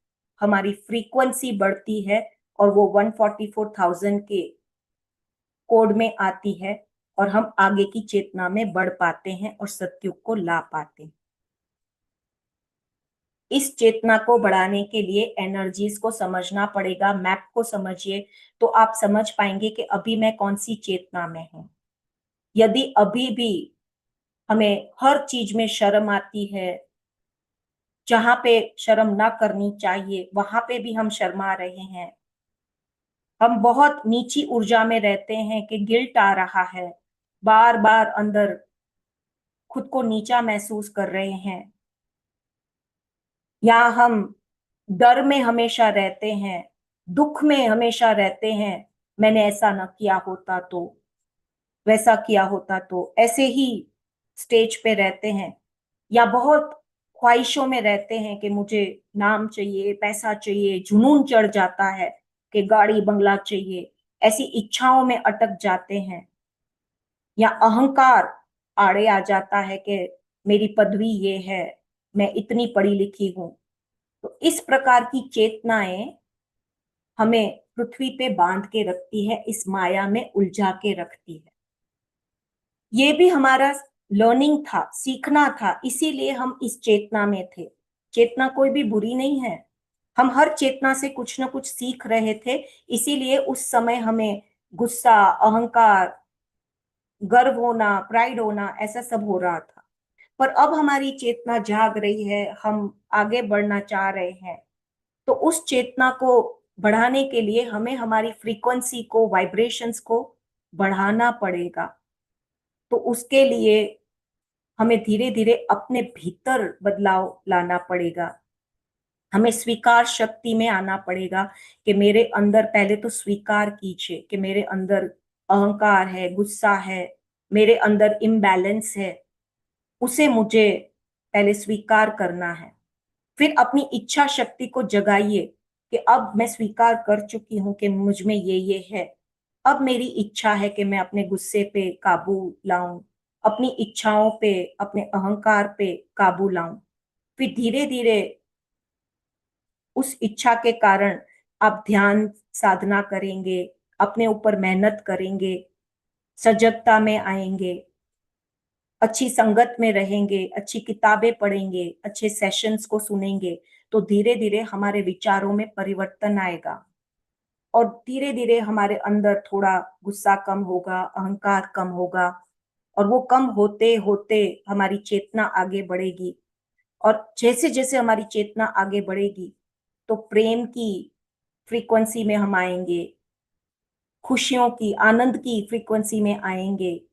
हमारी फ्रीक्वेंसी बढ़ती है और वो 144,000 के कोड में आती है, और हम आगे की चेतना में बढ़ पाते हैं और सत्युग को ला पाते हैं। इस चेतना को बढ़ाने के लिए एनर्जीज को समझना पड़ेगा। मैप को समझिए तो आप समझ पाएंगे कि अभी मैं कौन सी चेतना में हूं। यदि अभी भी हमें हर चीज में शर्म आती है, जहां पे शर्म ना करनी चाहिए वहां पे भी हम शर्मा रहे हैं, हम बहुत नीची ऊर्जा में रहते हैं कि गिल्ट आ रहा है, बार बार अंदर खुद को नीचा महसूस कर रहे हैं, या हम डर में हमेशा रहते हैं, दुख में हमेशा रहते हैं, मैंने ऐसा न किया होता तो। वैसा किया होता तो, ऐसे ही स्टेज पे रहते हैं, या बहुत ख्वाहिशों में रहते हैं कि मुझे नाम चाहिए, पैसा चाहिए, जुनून चढ़ जाता है कि गाड़ी बंगला चाहिए, ऐसी इच्छाओं में अटक जाते हैं, या अहंकार आड़े आ जाता है कि मेरी पदवी ये है, मैं इतनी पढ़ी लिखी हूं। तो इस प्रकार की चेतनाएं हमें पृथ्वी पे बांध के रखती है, इस माया में उलझा के रखती है। ये भी हमारा लर्निंग था, सीखना था, इसीलिए हम इस चेतना में थे। चेतना कोई भी बुरी नहीं है, हम हर चेतना से कुछ ना कुछ सीख रहे थे, इसीलिए उस समय हमें गुस्सा, अहंकार, गर्व होना, प्राइड होना, ऐसा सब हो रहा था। पर अब हमारी चेतना जाग रही है, हम आगे बढ़ना चाह रहे हैं, तो उस चेतना को बढ़ाने के लिए हमें हमारी फ्रीक्वेंसी को, वाइब्रेशंस को बढ़ाना पड़ेगा। तो उसके लिए हमें धीरे धीरे अपने भीतर बदलाव लाना पड़ेगा, हमें स्वीकार शक्ति में आना पड़ेगा कि मेरे अंदर, पहले तो स्वीकार कीजिए कि मेरे अंदर अहंकार है, गुस्सा है, मेरे अंदर इम्बैलेंस है, उसे मुझे पहले स्वीकार करना है। फिर अपनी इच्छा शक्ति को जगाइए कि अब मैं स्वीकार कर चुकी हूं कि मुझ में ये है, अब मेरी इच्छा है कि मैं अपने गुस्से पे काबू लाऊं, अपनी इच्छाओं पे, अपने अहंकार पे काबू लाऊं। फिर धीरे धीरे उस इच्छा के कारण आप ध्यान साधना करेंगे, अपने ऊपर मेहनत करेंगे, सजगता में आएंगे, अच्छी संगत में रहेंगे, अच्छी किताबें पढ़ेंगे, अच्छे सेशंस को सुनेंगे, तो धीरे धीरे हमारे विचारों में परिवर्तन आएगा, और धीरे धीरे हमारे अंदर थोड़ा गुस्सा कम होगा, अहंकार कम होगा, और वो कम होते होते हमारी चेतना आगे बढ़ेगी। और जैसे जैसे हमारी चेतना आगे बढ़ेगी तो प्रेम की फ्रीक्वेंसी में हम आएंगे, खुशियों की, आनंद की फ्रीक्वेंसी में आएंगे,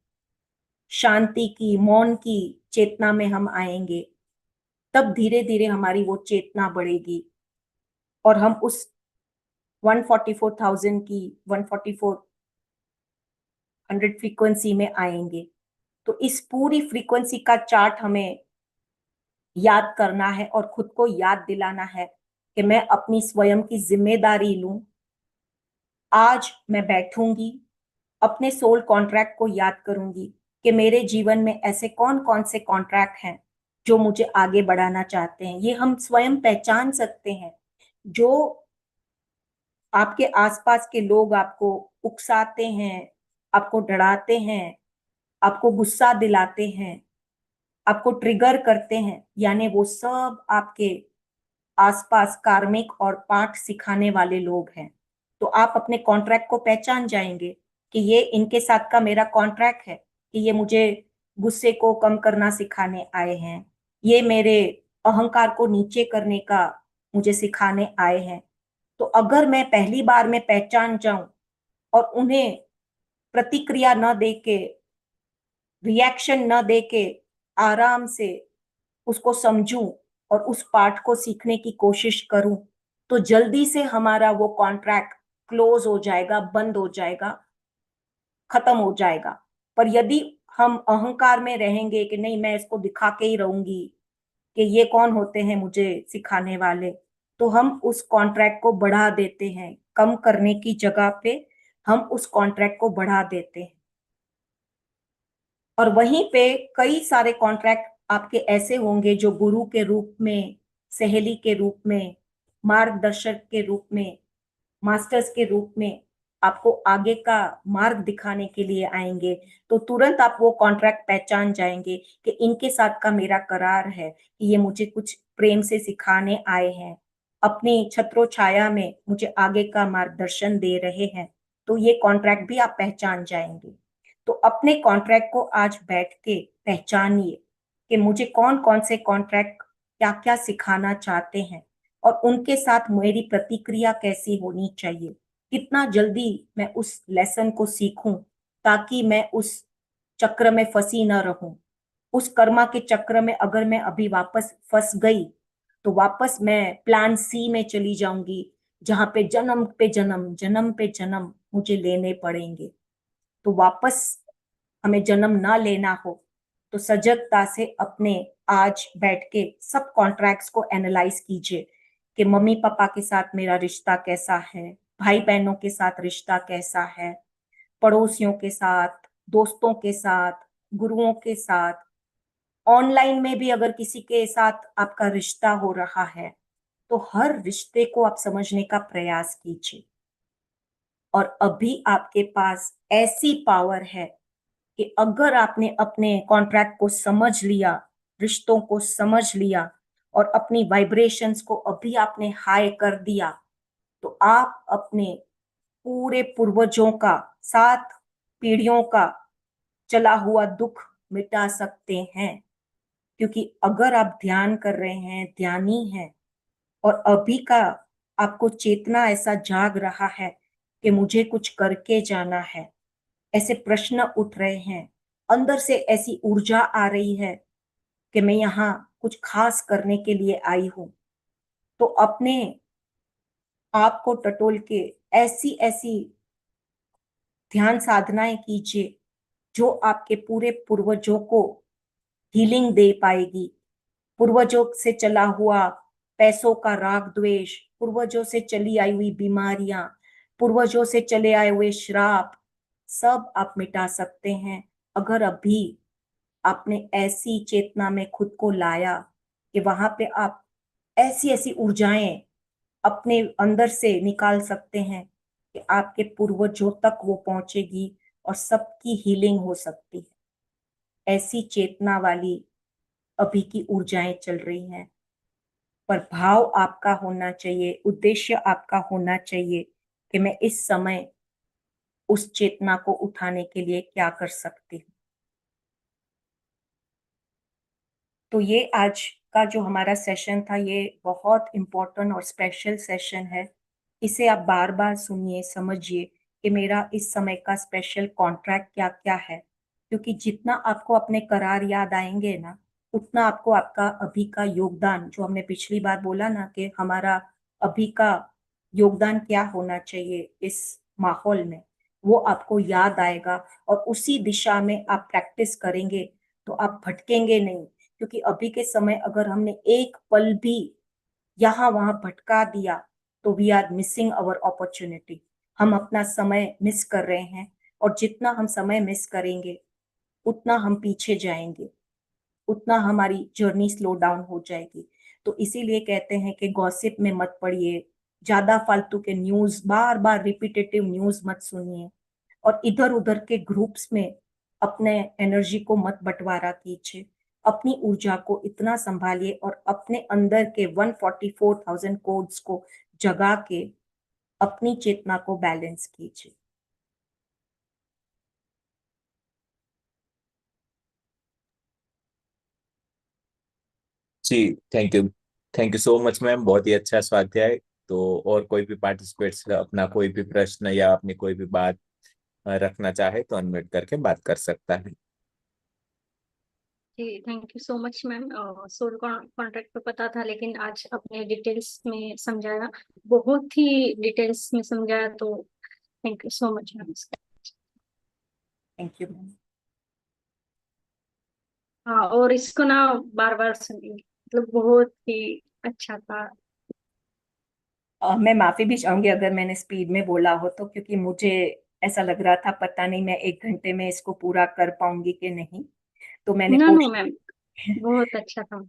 शांति की, मौन की चेतना में हम आएंगे। तब धीरे धीरे हमारी वो चेतना बढ़ेगी और हम उस 144,000 की, 14400 फ्रीक्वेंसी में आएंगे। तो इस पूरी फ्रीक्वेंसी का चार्ट हमें याद करना है और खुद को याद दिलाना है कि मैं अपनी स्वयं की जिम्मेदारी लूं। आज मैं बैठूंगी, अपने सोल कॉन्ट्रैक्ट को याद करूंगी कि मेरे जीवन में ऐसे कौन कौन से कॉन्ट्रैक्ट हैं जो मुझे आगे बढ़ाना चाहते हैं। ये हम स्वयं पहचान सकते हैं। जो आपके आसपास के लोग आपको उकसाते हैं, आपको डराते हैं, आपको गुस्सा दिलाते हैं, आपको ट्रिगर करते हैं, यानी वो सब आपके आसपास कार्मिक और पाठ सिखाने वाले लोग हैं। तो आप अपने कॉन्ट्रैक्ट को पहचान जाएंगे कि ये इनके साथ का मेरा कॉन्ट्रैक्ट है, कि ये मुझे गुस्से को कम करना सिखाने आए हैं, ये मेरे अहंकार को नीचे करने का मुझे सिखाने आए हैं। तो अगर मैं पहली बार में पहचान जाऊं और उन्हें प्रतिक्रिया न देके, रिएक्शन न देके, आराम से उसको समझूं और उस पाठ को सीखने की कोशिश करूं, तो जल्दी से हमारा वो कॉन्ट्रैक्ट क्लोज हो जाएगा, बंद हो जाएगा, खत्म हो जाएगा। पर यदि हम अहंकार में रहेंगे कि नहीं, मैं इसको दिखा के ही रहूंगी कि ये कौन होते हैं मुझे सिखाने वाले, तो हम उस कॉन्ट्रैक्ट को बढ़ा देते हैं, कम करने की जगह पे हम उस कॉन्ट्रैक्ट को बढ़ा देते हैं। और वहीं पे कई सारे कॉन्ट्रैक्ट आपके ऐसे होंगे जो गुरु के रूप में, सहेली के रूप में, मार्गदर्शक के रूप में, मास्टर्स के रूप में आपको आगे का मार्ग दिखाने के लिए आएंगे। तो तुरंत आप वो कॉन्ट्रैक्ट पहचान जाएंगे कि इनके साथ का मेरा करार है कि ये मुझे कुछ प्रेम से सिखाने आए हैं, अपनी छत्रो छाया में मुझे आगे का मार्गदर्शन दे रहे हैं। तो ये कॉन्ट्रैक्ट भी आप पहचान जाएंगे। तो अपने कॉन्ट्रैक्ट को आज बैठ के पहचानिए कि मुझे कौन कौन से कॉन्ट्रैक्ट क्या क्या सिखाना चाहते हैं, और उनके साथ मेरी प्रतिक्रिया कैसी होनी चाहिए, कितना जल्दी मैं उस लेसन को सीखूं, ताकि मैं उस चक्र में फंसी ना रहूं। उस कर्मा के चक्र में अगर मैं अभी वापस फंस गई तो वापस मैं प्लान सी में चली जाऊंगी, जहां पे जन्म पे जन्म, जन्म पे जन्म मुझे लेने पड़ेंगे। तो वापस हमें जन्म ना लेना हो, तो सजगता से अपने आज बैठ के सब कॉन्ट्रैक्ट्स को एनालाइज कीजिए कि मम्मी पापा के साथ मेरा रिश्ता कैसा है, भाई बहनों के साथ रिश्ता कैसा है, पड़ोसियों के साथ, दोस्तों के साथ, गुरुओं के साथ, ऑनलाइन में भी अगर किसी के साथ आपका रिश्ता हो रहा है, तो हर रिश्ते को आप समझने का प्रयास कीजिए। और अभी आपके पास ऐसी पावर है कि अगर आपने अपने कॉन्ट्रैक्ट को समझ लिया, रिश्तों को समझ लिया और अपनी वाइब्रेशंस को अभी आपने हाई कर दिया, तो आप अपने पूरे पूर्वजों का, 7 पीढ़ियों का चला हुआ दुख मिटा सकते हैं। क्योंकि अगर आप ध्यान कर रहे हैं, ध्यानी हैं, और अभी का आपको चेतना ऐसा जाग रहा है कि मुझे कुछ करके जाना है, ऐसे प्रश्न उठ रहे हैं, अंदर से ऐसी ऊर्जा आ रही है कि मैं यहाँ कुछ खास करने के लिए आई हूं, तो अपने आप को टटोल के ऐसी ऐसी ध्यान साधनाएं कीजिए जो आपके पूरे पूर्वजों को हीलिंग दे पाएगी। पूर्वजों से चला हुआ पैसों का राग द्वेष, पूर्वजों से चली आई हुई बीमारियां, पूर्वजों से चले आए हुए श्राप, सब आप मिटा सकते हैं अगर अभी आपने ऐसी चेतना में खुद को लाया कि वहां पे आप ऐसी ऐसी ऊर्जाएं अपने अंदर से निकाल सकते हैं कि आपके पूर्वजों तक वो पहुंचेगी और सबकी हीलिंग हो सकती है। ऐसी चेतना वाली अभी की ऊर्जाएं चल रही हैं। पर भाव आपका होना चाहिए, उद्देश्य आपका होना चाहिए कि मैं इस समय उस चेतना को उठाने के लिए क्या कर सकती हूँ। तो ये आज का जो हमारा सेशन था, ये बहुत इम्पोर्टेंट और स्पेशल सेशन है। इसे आप बार बार सुनिए, समझिए कि मेरा इस समय का स्पेशल कॉन्ट्रैक्ट क्या क्या है। क्योंकि जितना आपको अपने करार याद आएंगे ना, उतना आपको आपका अभी का योगदान, जो हमने पिछली बार बोला ना कि हमारा अभी का योगदान क्या होना चाहिए इस माहौल में, वो आपको याद आएगा। और उसी दिशा में आप प्रैक्टिस करेंगे तो आप भटकेंगे नहीं। क्योंकि अभी के समय अगर हमने एक पल भी यहाँ वहां भटका दिया, तो we are missing our opportunity. हम अपना समय मिस कर रहे हैं, और जितना हम समय मिस करेंगे उतना हम पीछे जाएंगे, उतना हमारी जर्नी स्लो डाउन हो जाएगी। तो इसीलिए कहते हैं कि गॉसिप में मत पड़िए, ज्यादा फालतू के न्यूज, बार बार रिपीटेटिव न्यूज मत सुनिए, और इधर उधर के ग्रुप्स में अपने एनर्जी को मत बंटवारा कीजिए। अपनी ऊर्जा को इतना संभालिए और अपने अंदर के 144,000 कोड्स को जगा के अपनी चेतना को बैलेंस कीजिए। जी, thank you. Thank you so much ma'am, बहुत ही अच्छा स्वाध्याय। तो और कोई भी पार्टिसिपेट्स अपना कोई भी प्रश्न या अपनी कोई भी बात रखना चाहे तो अनम्यूट करके बात कर सकता है। जी, thank you so much ma'am. Sole contract पे पता था, लेकिन आज अपने डिटेल्स में समझाया, बहुत ही डिटेल्स में समझाया, तो thank you so much ma'am. Thank you ma'am. हाँ, और इसको ना बार बार सुनेंगे, मतलब बहुत ही अच्छा था। मैं माफी भी चाहूंगी अगर मैंने स्पीड में बोला हो तो, क्योंकि मुझे ऐसा लग रहा था पता नहीं मैं 1 घंटे में इसको पूरा कर पाऊंगी कि नहीं। तो मैंने नो नो कोशिश मैम, बहुत अच्छा था।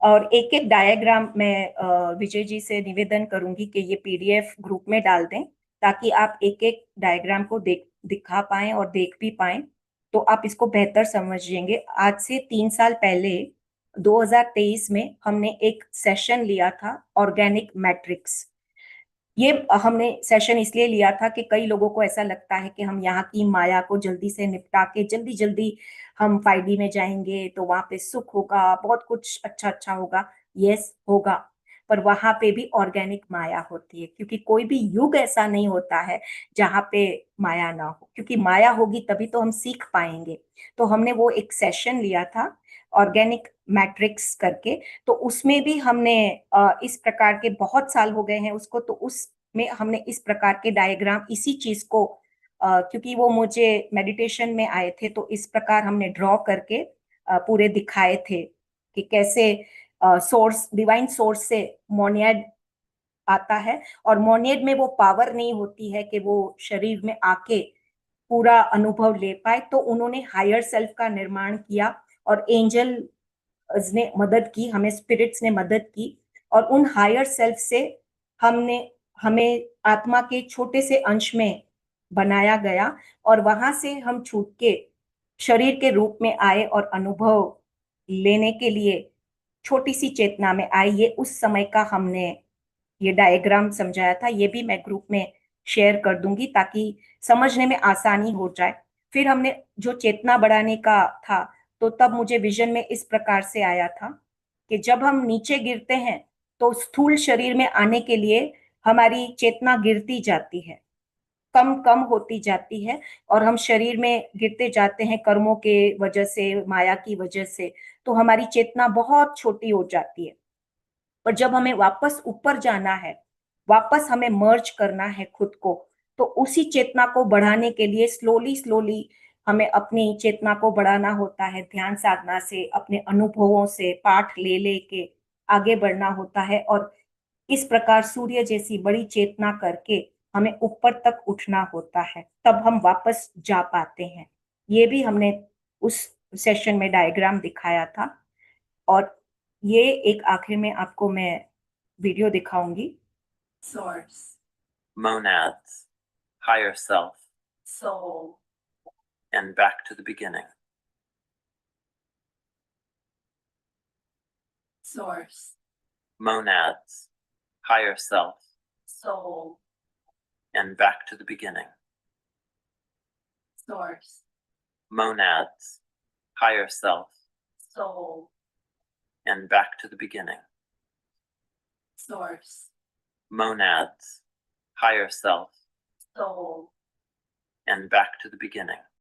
और एक एक डायग्राम मैं विजय जी से निवेदन करूंगी कि ये पीडीएफ ग्रुप में डाल दें, ताकि आप एक एक डायग्राम को दिखा पाएं और देख भी पाएं, तो आप इसको बेहतर समझेंगे। आज से 3 साल पहले 2023 में हमने एक सेशन लिया था, ऑर्गेनिक मैट्रिक्स। ये हमने सेशन इसलिए लिया था कि कई लोगों को ऐसा लगता है कि हम यहाँ की माया को जल्दी से निपटा के जल्दी जल्दी हम 5D में जाएंगे तो वहां पे सुख होगा, बहुत कुछ अच्छा अच्छा होगा। यस, होगा। पर वहां पे भी ऑर्गेनिक माया होती है, क्योंकि कोई भी युग ऐसा नहीं होता है जहाँ पे माया ना हो। क्योंकि माया होगी तभी तो हम सीख पाएंगे। तो हमने वो एक सेशन लिया था, ऑर्गेनिक मैट्रिक्स करके। तो उसमें भी हमने इस प्रकार के, बहुत साल हो गए हैं उसको, तो उसमें हमने इस प्रकार के डायग्राम, इसी चीज को क्योंकि वो मुझे मेडिटेशन में आए थे तो इस प्रकार हमने ड्रॉ करके पूरे दिखाए थे कि कैसे सोर्स, डिवाइन सोर्स से मोनियड आता है, और मोनियड में वो पावर नहीं होती है कि वो शरीर में आके पूरा अनुभव ले पाए। तो उन्होंने हायर सेल्फ का निर्माण किया और एंजल ने मदद की, हमें स्पिरिट्स ने मदद की, और उन हायर सेल्फ से हमने हमें आत्मा के छोटे से अंश में बनाया गया, और वहां से हम छूट के शरीर के रूप में आए और अनुभव लेने के लिए छोटी सी चेतना में आए। ये उस समय का हमने ये डायग्राम समझाया था, ये भी मैं ग्रुप में शेयर कर दूंगी ताकि समझने में आसानी हो जाए। फिर हमने जो चेतना बढ़ाने का था, तो तब मुझे विजन में इस प्रकार से आया था कि जब हम नीचे गिरते हैं तो स्थूल शरीर में आने के लिए हमारी चेतना गिरती जाती है, कम कम होती जाती है, और हम शरीर में गिरते जाते हैं कर्मों के वजह से, माया की वजह से। तो हमारी चेतना बहुत छोटी हो जाती है। पर जब हमें वापस ऊपर जाना है, वापस हमें मर्ज करना है खुद को, तो उसी चेतना को बढ़ाने के लिए स्लोली स्लोली हमें अपनी चेतना को बढ़ाना होता है। ध्यान साधना से, अपने अनुभवों से, पाठ ले लेके आगे बढ़ना होता है, और इस प्रकार सूर्य जैसी बड़ी चेतना करके हमें ऊपर तक उठना होता है, तब हम वापस जा पाते हैं। ये भी हमने उस सेशन में डायग्राम दिखाया था। और ये एक आखिर में आपको मैं वीडियो दिखाऊंगी। Source, monads, higher self, soul, and back to the beginning. Source, monads, higher self, soul, and back to the beginning. Source, monads, higher self, soul, and back to the beginning. Source, monads, higher self, soul, and back to the beginning.